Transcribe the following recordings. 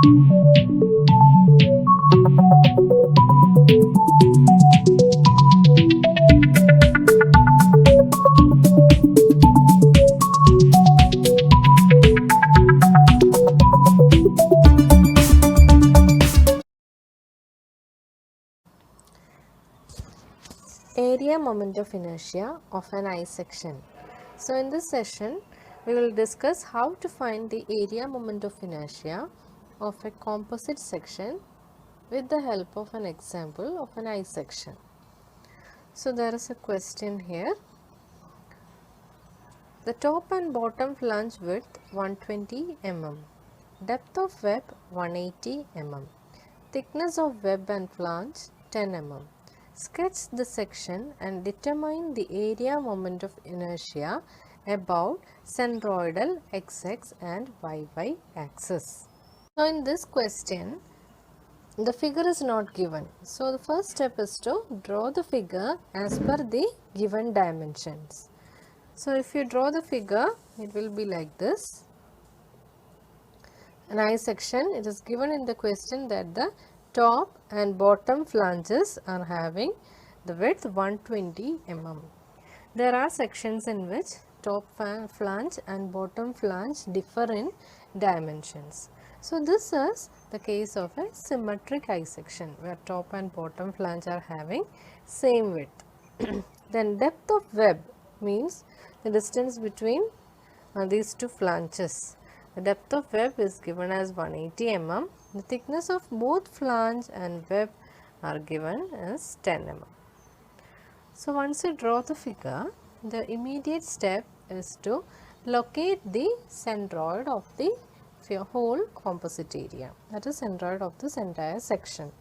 Area moment of inertia of an I section. So in this session we will discuss how to find the area moment of inertia of a composite section with the help of an example of an I section. So there is a question here. The top and bottom flange width 120 mm, depth of web 180 mm, thickness of web and flange 10 mm. Sketch the section and determine the area moment of inertia about centroidal x-axis and y-y axis. So in this question, the figure is not given. So the first step is to draw the figure as per the given dimensions. So if you draw the figure, it will be like this. An I section, it is given in the question that the top and bottom flanges are having the width 120 mm. There are sections in which top flange and bottom flange differ in dimensions. So this is the case of a symmetric I section where top and bottom flange are having same width. Then depth of web means the distance between these two flanges. The depth of web is given as 180 mm. The thickness of both flange and web are given as 10 mm. So once you draw the figure, the immediate step is to locate the centroid of the whole composite area, that is centroid of this entire section.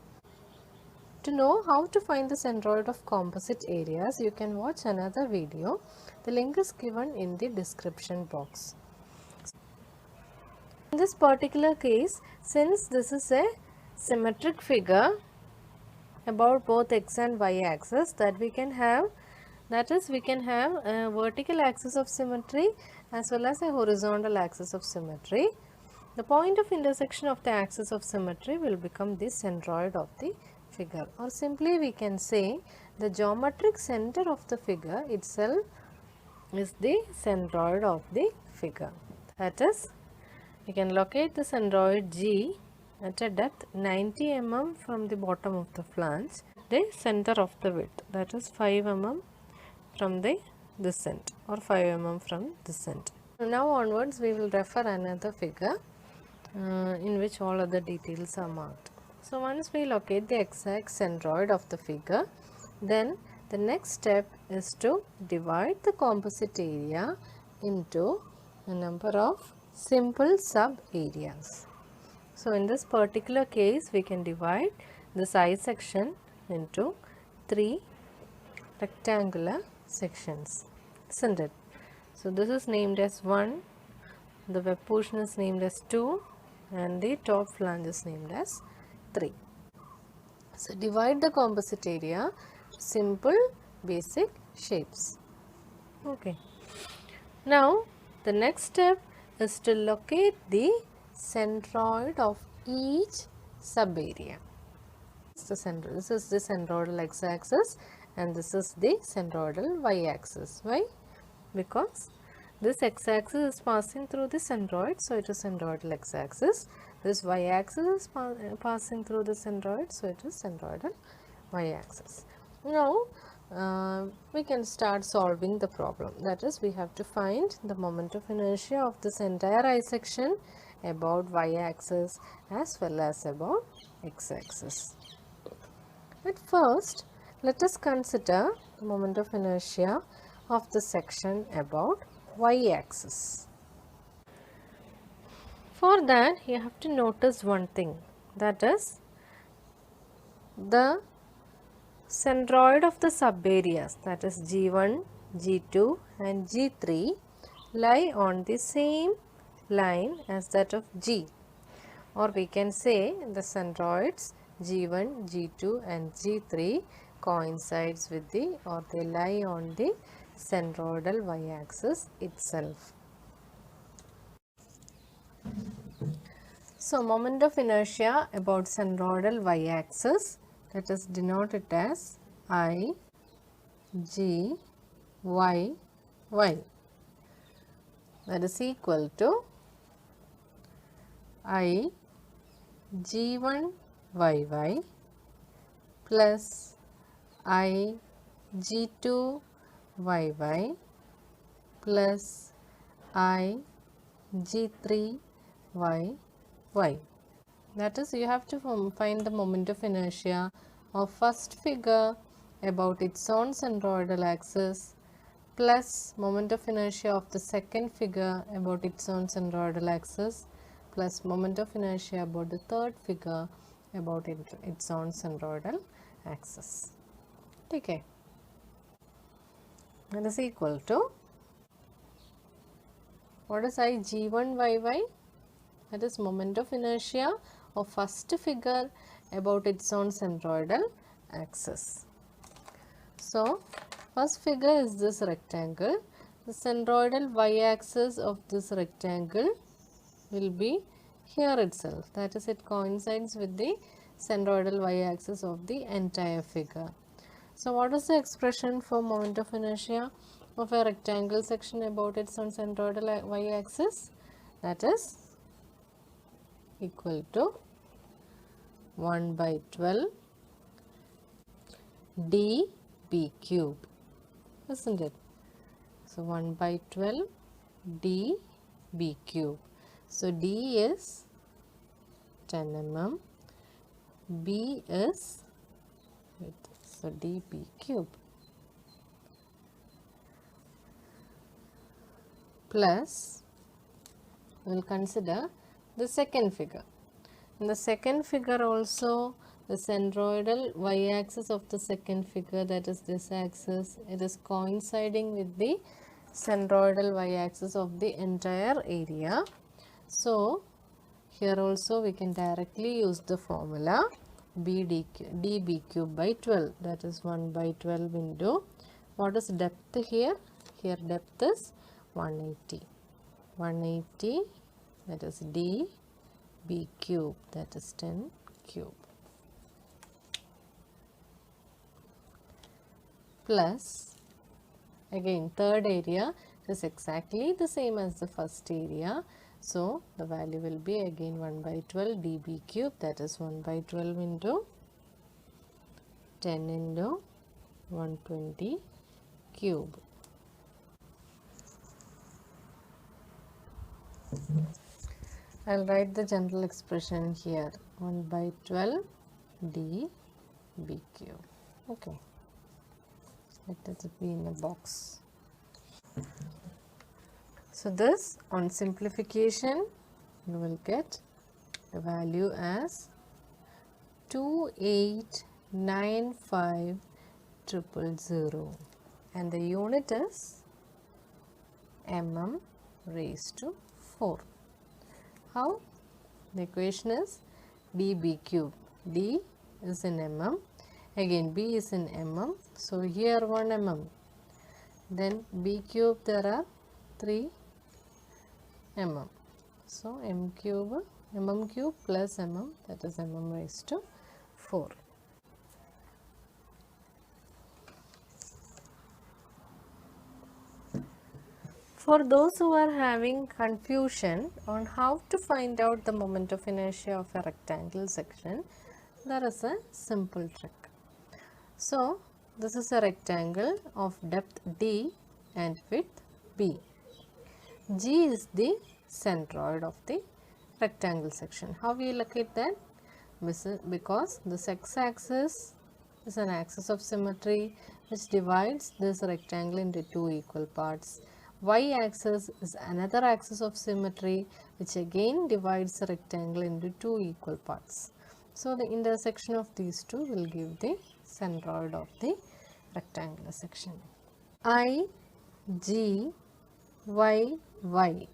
To know how to find the centroid of composite areas, you can watch another video. The link is given in the description box. In this particular case, since this is a symmetric figure about both x and y axis, that we can have a vertical axis of symmetry as well as a horizontal axis of symmetry. The point of intersection of the axis of symmetry will become the centroid of the figure, or simply we can say the geometric center of the figure itself is the centroid of the figure. That is, we can locate the centroid G at a depth 90 mm from the bottom of the flange, the center of the width, that is 5 mm from the descent or 5 mm from descent. Now onwards we will refer another figure in which all other details are marked. So once we locate the exact centroid of the figure, then the next step is to divide the composite area into a number of simple sub areas. So in this particular case, we can divide this I section into 3 rectangular sections, isn't it? So this is named as 1, the web portion is named as 2, and the top flange is named as 3. So divide the composite area to simple basic shapes. Okay. Now the next step is to locate the centroid of each sub area. This is the centroidal x axis and this is the centroidal y axis. Why? Because this x axis is passing through the centroid, so it is centroidal x axis. This y axis is passing through the centroid, so it is centroidal y axis. Now we can start solving the problem. That is, we have to find the moment of inertia of this entire I section about y axis as well as about x axis. At first, let us consider the moment of inertia of the section about y axis. For that, you have to notice one thing, that is the centroid of the sub areas, that is G1, G2 and G3 lie on the same line as that of G, or we can say the centroids G1, G2 and G3 coincides with the, or they lie on the centroidal y axis itself. So, moment of inertia about centroidal y-axis, that is denoted as I, G, Y, Y, that is equal to I, G1, YY plus I, G2, YY plus I, G3, Y. That is, you have to find the moment of inertia of first figure about its own centroidal axis plus moment of inertia of the second figure about its own centroidal axis plus moment of inertia about the third figure about its own centroidal axis. Okay. That is equal to, what is I, G1 YY? That is moment of inertia of first figure about its own centroidal axis. So, first figure is this rectangle. The centroidal y-axis of this rectangle will be here itself. That is, it coincides with the centroidal y-axis of the entire figure. So, what is the expression for moment of inertia of a rectangle section about its own centroidal y-axis? That is equal to 1 by 12 dB cube, isn't it? So, 1 by 12 dB cube. So, D is 10 mm, B is, so dB cube plus, we will consider the second figure. In the second figure also, the centroidal y-axis of the second figure, that is this axis, it is coinciding with the centroidal y-axis of the entire area. So, here also we can directly use the formula dB cube by 12, that is 1 by 12 into, what is depth here? Here depth is 180. 180, that is dB cube, that is 10 cube, plus again third area is exactly the same as the first area. So, the value will be again 1 by 12 dB cube, that is 1 by 12 into 10 into 120 cube. I will write the general expression here, 1 by 12 dB cube. Okay. Let it be in a box. So, this on simplification you will get the value as 2895,000 and the unit is mm raised to 4. How? The equation is dB cube. D is in mm, again B is in mm. So, here 1 mm, then B cube there are 3 mm. So, mm cube plus mm, that is mm raised to 4. For those who are having confusion on how to find out the moment of inertia of a rectangle section, there is a simple trick. So, this is a rectangle of depth D and width B. G is the centroid of the rectangle section. How we locate that? Because this x-axis is an axis of symmetry which divides this rectangle into two equal parts. Y-axis is another axis of symmetry which again divides the rectangle into two equal parts. So, the intersection of these two will give the centroid of the rectangular section. I, G, Y, Y,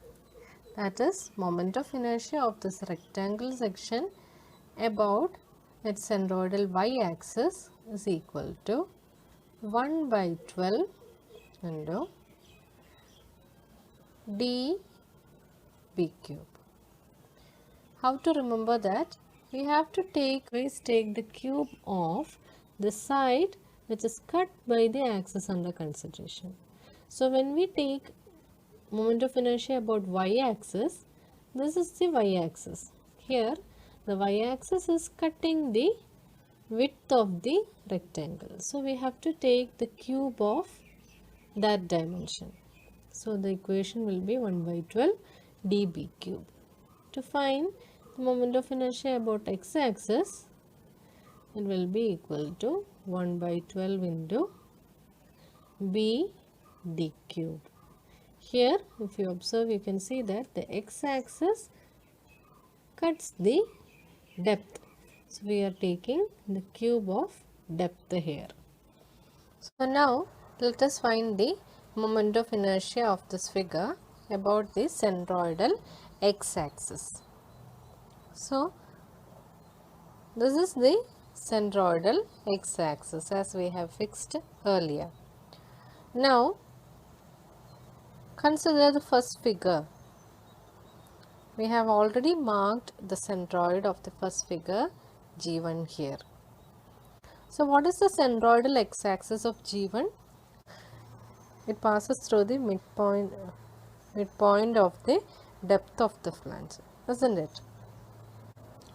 that is moment of inertia of this rectangle section about its centroidal y-axis is equal to 1 by 12 into dB cube. How to remember that? We have to always take the cube of the side which is cut by the axis under consideration. So when we take moment of inertia about y-axis, this is the y-axis. Here the y-axis is cutting the width of the rectangle. So we have to take the cube of that dimension. So the equation will be 1 by 12 dB cube. To find the moment of inertia about x-axis, it will be equal to 1 by 12 into b d cube. Here if you observe, you can see that the x-axis cuts the depth. So we are taking the cube of depth here. So now let us find the moment of inertia of this figure about the centroidal x-axis. So this is the centroidal x-axis as we have fixed earlier. Now consider the first figure. We have already marked the centroid of the first figure G1 here. So what is the centroidal x-axis of G1? It passes through the midpoint of the depth of the flange, isn't it?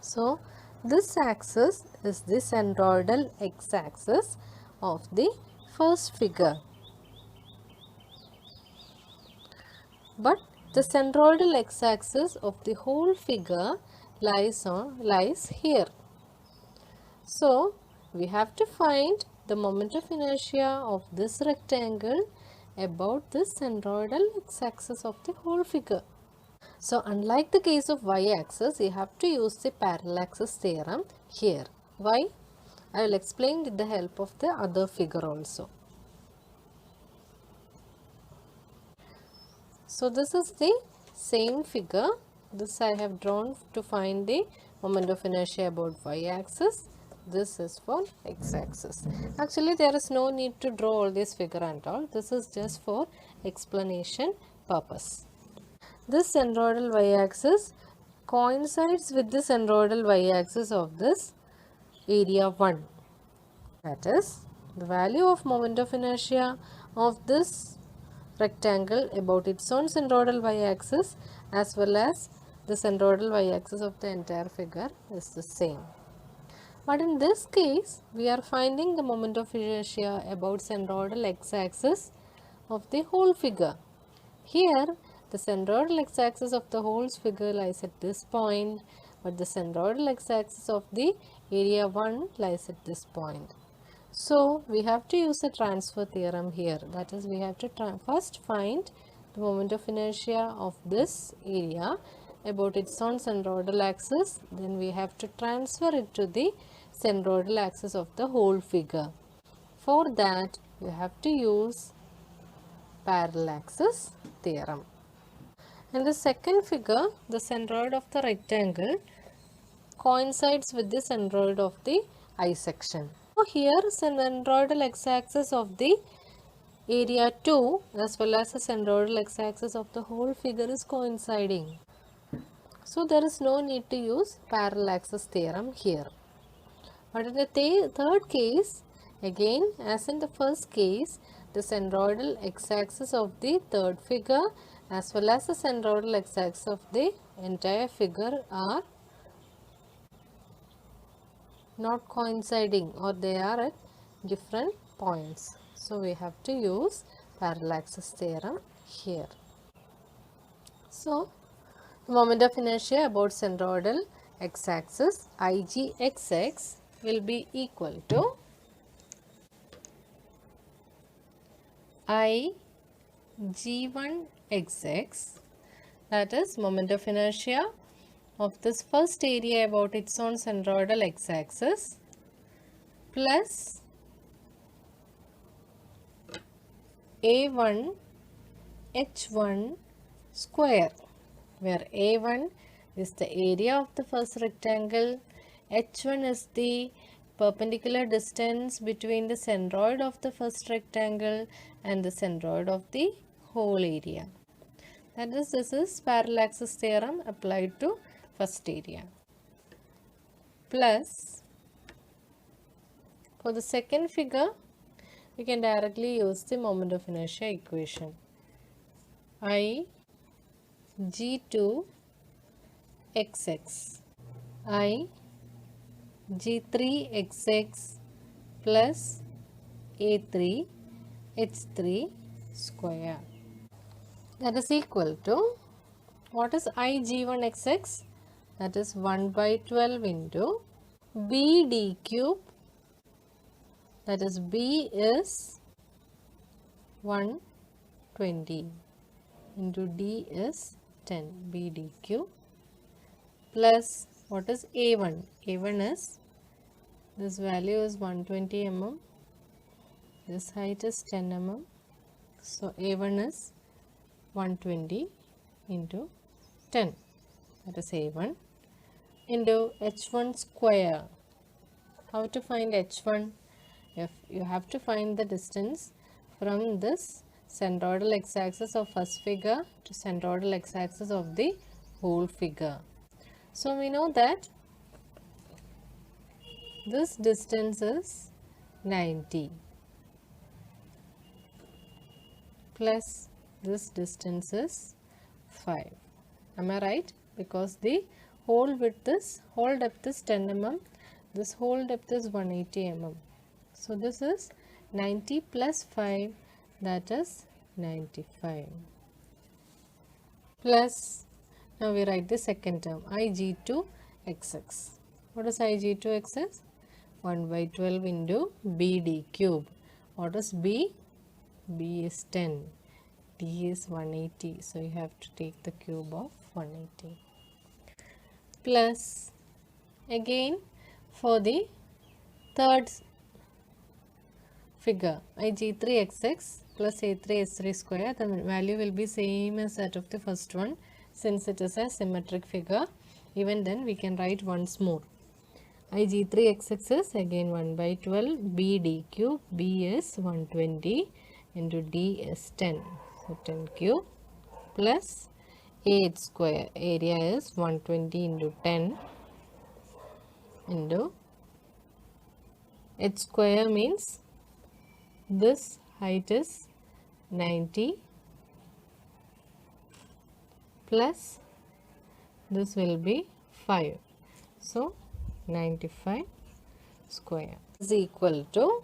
So this axis is the centroidal x-axis of the first figure. But the centroidal x-axis of the whole figure lies here. So we have to find the moment of inertia of this rectangle about the centroidal x-axis of the whole figure. So unlike the case of y-axis, you have to use the parallaxes theorem here. Why? I will explain with the help of the other figure also. So this is the same figure. This I have drawn to find the moment of inertia about y-axis. This is for x-axis. Actually there is no need to draw all this figure and all. This is just for explanation purpose. This centroidal y-axis coincides with the centroidal y-axis of this area 1. That is, the value of moment of inertia of this rectangle about its own centroidal y-axis as well as the centroidal y-axis of the entire figure is the same. But in this case, we are finding the moment of inertia about centroidal x-axis of the whole figure. Here, the centroidal x-axis of the whole figure lies at this point, but the centroidal x-axis of the area 1 lies at this point. So we have to use a transfer theorem here. That is, we have to first find the moment of inertia of this area about its own centroidal axis. Then we have to transfer it to the centroidal axis of the whole figure. For that, we have to use parallaxes theorem. In the second figure, the centroid of the rectangle coincides with the centroid of the I section. So here centroidal x-axis of the area 2 as well as the centroidal x-axis of the whole figure is coinciding. So there is no need to use parallaxes theorem here. But in the third case, again as in the first case, the centroidal x-axis of the third figure as well as the centroidal x-axis of the entire figure are not coinciding, or they are at different points. So we have to use parallaxes theorem here. So the moment of inertia about centroidal x-axis IgXx will be equal to Ig1xx, that is moment of inertia of this first area about its own centroidal x-axis plus A1 H1 square, where A1 is the area of the first rectangle, H1 is the perpendicular distance between the centroid of the first rectangle and the centroid of the whole area. That is, this is parallaxes theorem applied to first area, plus for the second figure we can directly use the moment of inertia equation. I G2 XX I G3 XX plus A3 H3 square, that is equal to, what is Ig1 XX? That is 1 by 12 into BD cube, that is B is 120 into D is 10, BD cube, plus what is A1? A1 is, this value is 120 mm, this height is 10 mm, so A1 is 120 into 10, that is A1, into H1 square. How to find H1? If you have to find the distance from this centroidal x-axis of first figure to centroidal x-axis of the whole figure. So we know that this distance is 90 plus this distance is 5. Am I right? Because the whole width is, whole depth is 10 mm, this whole depth is 180 mm. So this is 90 plus 5, that is 95. Plus, now we write the second term, Ig2 XX. What is Ig2 XX? 1 by 12 into BD cube. What is B? B is 10. D is 180. So you have to take the cube of 180. Plus, again for the third figure, Ig3XX plus A3S3 square, the value will be same as that of the first one, since it is a symmetric figure. Even then we can write once more. Ig3XX is again 1 by 12, BD cube, B is 120 into D is 10, so 10 cube, plus AH square, area is 120 into 10 into H square, means this height is 90 plus this will be 5. So 95 square is equal to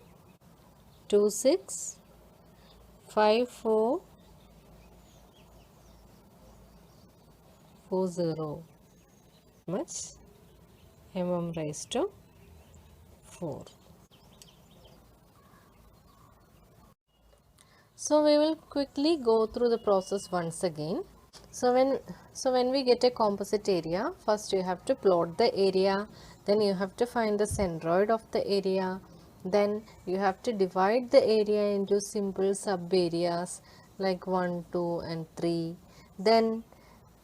265440 much mm raised to 4. So we will quickly go through the process once again. So when we get a composite area, first you have to plot the area, then you have to find the centroid of the area, then you have to divide the area into simple sub areas like 1, 2 and 3. Then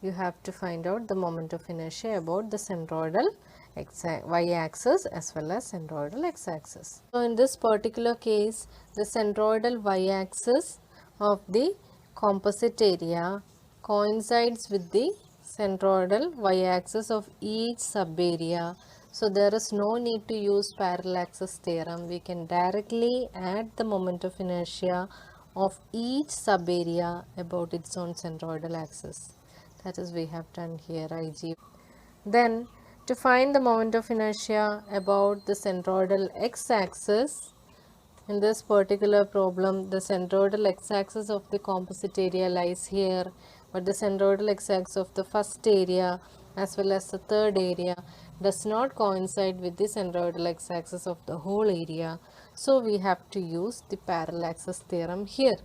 you have to find out the moment of inertia about the centroidal y-axis as well as centroidal x-axis. So in this particular case, the centroidal y-axis of the composite area coincides with the centroidal y-axis of each sub-area. So there is no need to use parallel axis theorem. We can directly add the moment of inertia of each sub-area about its own centroidal axis. That is, we have done here Ig. Then to find the moment of inertia about the centroidal x-axis, in this particular problem the centroidal x-axis of the composite area lies here, but the centroidal x-axis of the first area as well as the third area does not coincide with the centroidal x-axis of the whole area. So we have to use the parallel axis theorem here.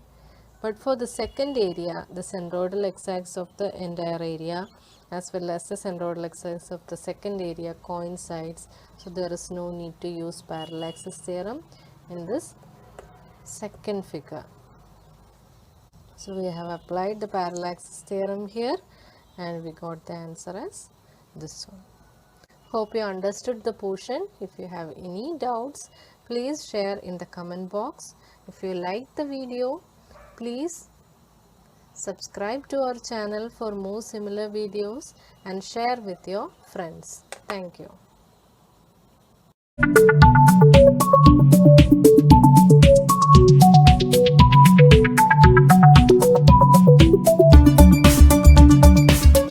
But for the second area, the centroidal x-axis of the entire area as well as the centroidal x-axis of the second area coincides. So there is no need to use parallel axis theorem in this second figure. So we have applied the parallel axis theorem here and we got the answer as this one. Hope you understood the portion. If you have any doubts, please share in the comment box. If you like the video, please Subscribe to our channel for more similar videos and share with your friends. Thank you.